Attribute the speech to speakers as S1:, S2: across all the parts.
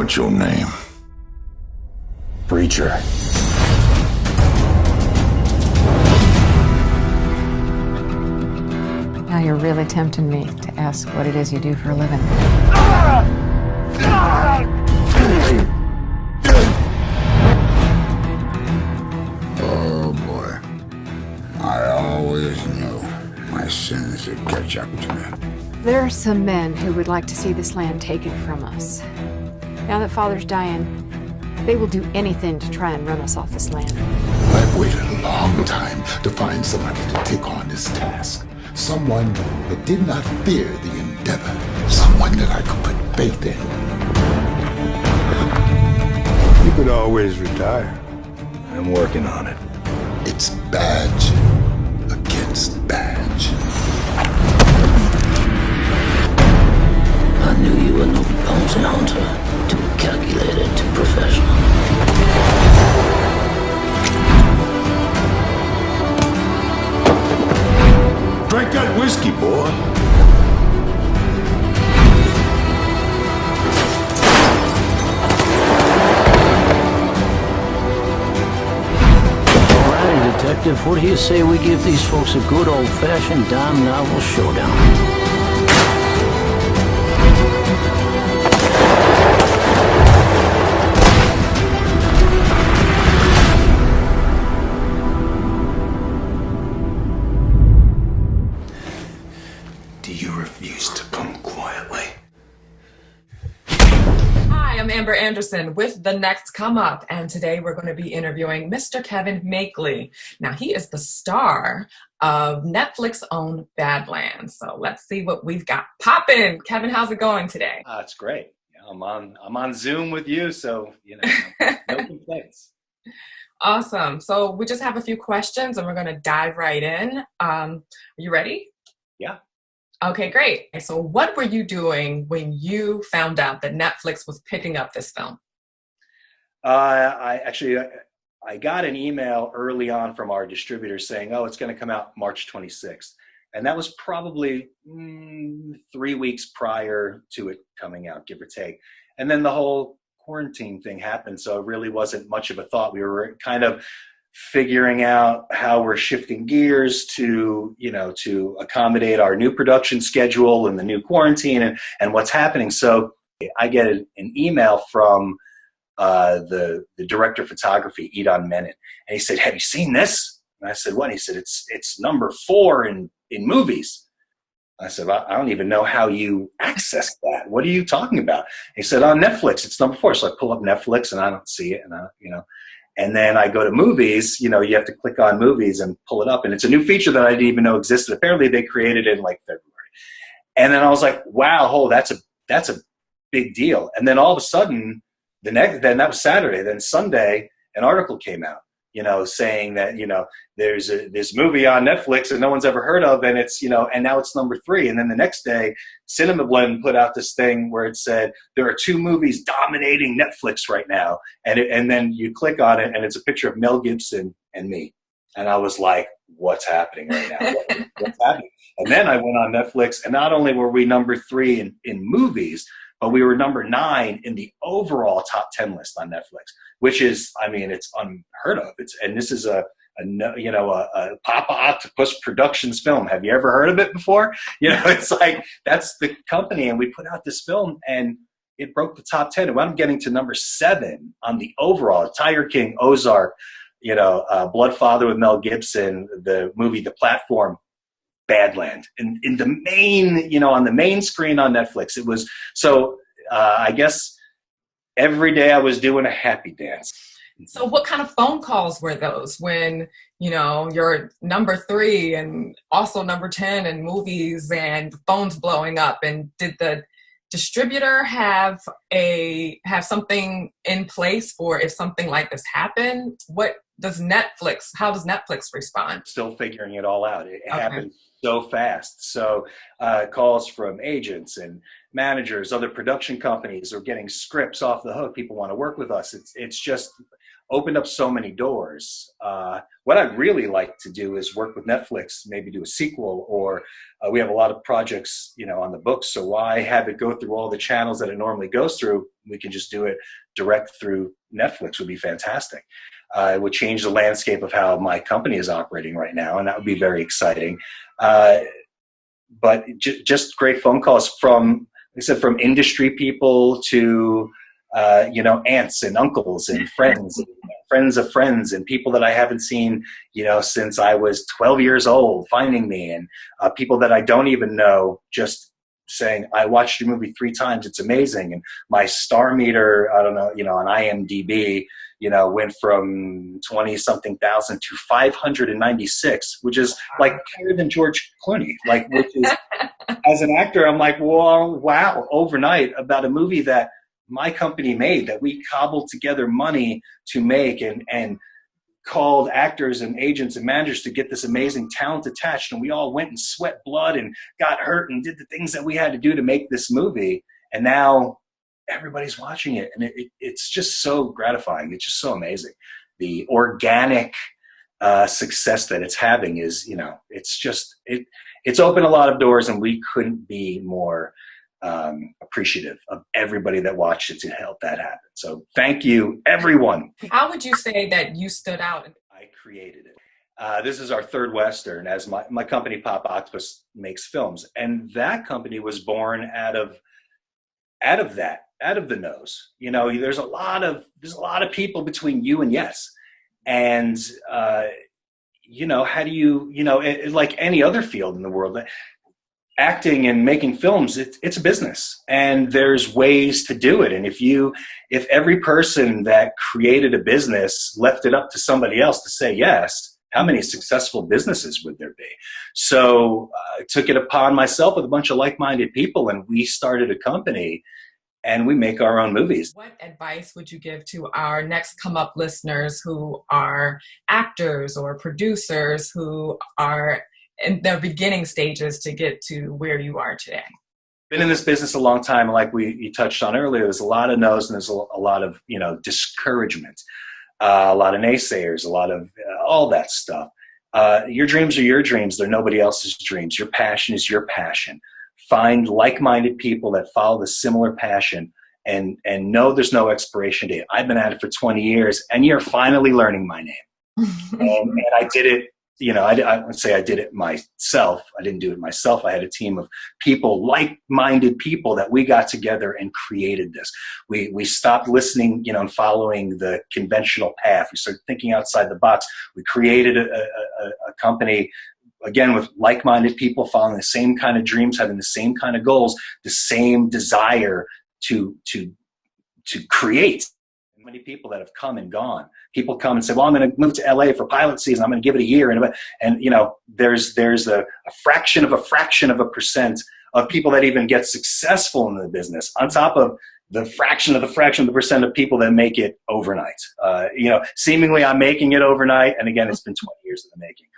S1: What's your name?
S2: Breacher.
S3: Now you're really tempting me to ask what it is you do for a living.
S1: Oh boy. I always knew my sins would catch up to me.
S3: There are some men who would like to see this land taken from us. Now that Father's dying, they will do anything to try and run us off this land.
S1: I've waited a long time to find somebody to take on this task. Someone that did not fear the endeavor. Someone that I could put faith in.
S2: You could always retire. I'm working on it.
S1: It's badge against badge.
S4: I knew you were no bounty hunter, too calculated, too professional.
S2: Drink that whiskey, boy.
S4: Alrighty, Detective, what do you say we give these folks a good old-fashioned dime novel showdown?
S2: Do you refuse to come quietly?
S5: Hi, I'm Amber Anderson with The Next Come Up, and today we're going to be interviewing Mr. Kevin Makeley. Now, he is the star of Netflix-owned Badland. So let's see what we've got popping. Kevin, how's it going today?
S6: It's great. I'm on Zoom with you, so no complaints.
S5: Awesome. So we just have a few questions, and we're going to dive right in. Are you ready?
S6: Yeah.
S5: Okay, great. So what were you doing when you found out that Netflix was picking up this film?
S6: I got an email early on from our distributor saying, "Oh, it's going to come out March 26th," and that was probably 3 weeks prior to it coming out, give or take. And then the whole quarantine thing happened, so it really wasn't much of a thought. We were kind of figuring out how we're shifting gears to accommodate our new production schedule and the new quarantine and what's happening. So I get an email from the director of photography, Edon Menon, and he said, "Have you seen this?" And I said, "What?" And he said, it's number 4 in movies. I said, "I don't even know how you access that. What are you talking about?" He said, "On Netflix, it's number 4. So I pull up Netflix and I don't see it, and then I go to movies. You have to click on movies and pull it up, and it's a new feature that I didn't even know existed. Apparently, they created it in like February. And then I was like, "Wow, that's a big deal." And then all of a sudden, then that was Saturday. Then Sunday, an article came out, saying that there's this movie on Netflix that no one's ever heard of, and it's and now it's number 3. And then the next day, Cinema Blend put out this thing where it said there are 2 movies dominating Netflix right now, and then you click on it, and it's a picture of Mel Gibson and me, and I was like, "What's happening right now? What's happening?" And then I went on Netflix, and not only were we number 3 in movies, but we were number 9 in the overall top 10 list on Netflix, which is, it's unheard of. This is a Papa Octopus Productions film. Have you ever heard of it before? It's like, that's the company, and we put out this film, and it broke the top 10. And I'm getting to number 7 on the overall Tiger King, Ozark, Bloodfather with Mel Gibson, the movie The Platform, Badland, in the main, on the main screen on Netflix. It was so. I guess every day I was doing a happy dance.
S5: So what kind of phone calls were those when you're number 3 and also number 10 in movies and the phone's blowing up? And did the distributor have something in place for if something like this happened? How does Netflix respond?
S6: Still figuring it all out. It happened so fast. So calls from agents and managers, other production companies are getting scripts off the hook. People want to work with us. It's just opened up so many doors. What I'd really like to do is work with Netflix, maybe do a sequel, or we have a lot of projects, on the books. So why have it go through all the channels that it normally goes through? We can just do it direct through Netflix. Would be fantastic. It would change the landscape of how my company is operating right now, and that would be very exciting. But just great phone calls from, like I said, from industry people to aunts and uncles and friends, friends of friends, and people that I haven't seen, since I was 12 years old, finding me, and people that I don't even know, just saying, I watched your movie 3 times, it's amazing. And my star meter, I don't know, on IMDb, went from 20-something thousand to 596, which is like higher than George Clooney, which is, as an actor, I'm like, well, wow, overnight, about a movie that my company made, that we cobbled together money to make, and called actors and agents and managers to get this amazing talent attached. And we all went and sweat blood and got hurt and did the things that we had to do to make this movie. And now everybody's watching it. And it's just so gratifying. It's just so amazing. The organic success that it's having is, it's opened a lot of doors, and we couldn't be more appreciative of everybody that watched it to help that happen. So thank you, everyone.
S5: How would you say that you stood out?
S6: I created it. This is our third Western, as my company Pop Octopus makes films, and that company was born out of the nose. There's a lot of people between you and yes, and how do you like any other field in the world, acting and making films, it's a business, and there's ways to do it. And if every person that created a business left it up to somebody else to say yes, how many successful businesses would there be? So I took it upon myself with a bunch of like-minded people, and we started a company, and we make our own movies.
S5: What advice would you give to our next come up listeners who are actors or producers who are in their beginning stages to get to where you are today?
S6: Been in this business a long time. Like you touched on earlier, there's a lot of no's and there's a lot of, discouragement, a lot of naysayers, a lot of all that stuff. Your dreams are your dreams. They're nobody else's dreams. Your passion is your passion. Find like-minded people that follow the similar passion, and know there's no expiration date. I've been at it for 20 years, and you're finally learning my name. and I did it. I would say I did it myself. I didn't do it myself. I had a team of people, like-minded people, that we got together and created this. We stopped listening, and following the conventional path. We started thinking outside the box. We created a company, again, with like-minded people following the same kind of dreams, having the same kind of goals, the same desire to create. Many people that have come and gone. People come and say, well, I'm going to move to LA for pilot season. I'm going to give it a year. And there's a fraction of a percent of people that even get successful in the business, on top of the fraction of the percent of people that make it overnight. Seemingly I'm making it overnight. And again, it's been 20 years in the making.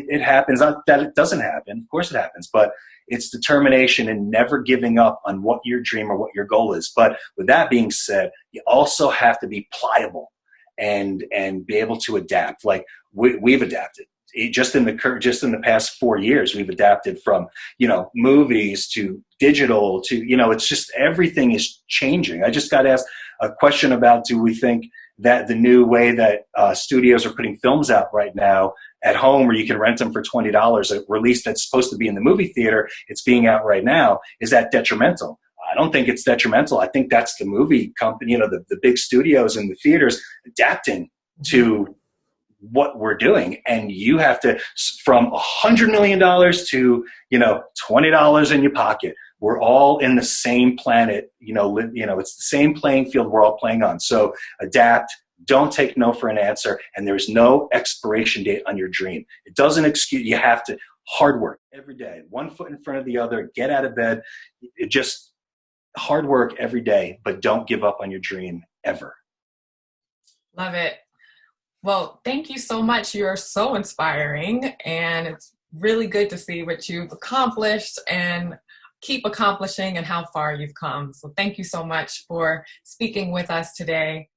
S6: It happens. Not that it doesn't happen. Of course it happens, but it's determination and never giving up on what your dream or what your goal is. But with that being said, you also have to be pliable and be able to adapt. Like we've adapted. Just in the past 4 years, we've adapted from, movies to digital to, it's just everything is changing. I just got asked a question about, do we think that the new way that studios are putting films out right now at home, where you can rent them for $20, a release that's supposed to be in the movie theater, it's being out right now, is that detrimental? I don't think it's detrimental. I think that's the movie company, the big studios and the theaters adapting to what we're doing. And you have to, from $100 million to, $20 in your pocket, we're all in the same planet, it's the same playing field we're all playing on. So adapt, don't take no for an answer. And there's no expiration date on your dream. It doesn't excuse, you have to hard work every day, one foot in front of the other, get out of bed, just hard work every day, but don't give up on your dream ever.
S5: Love it. Well, thank you so much. You're so inspiring, and it's really good to see what you've accomplished and keep accomplishing and how far you've come. So thank you so much for speaking with us today.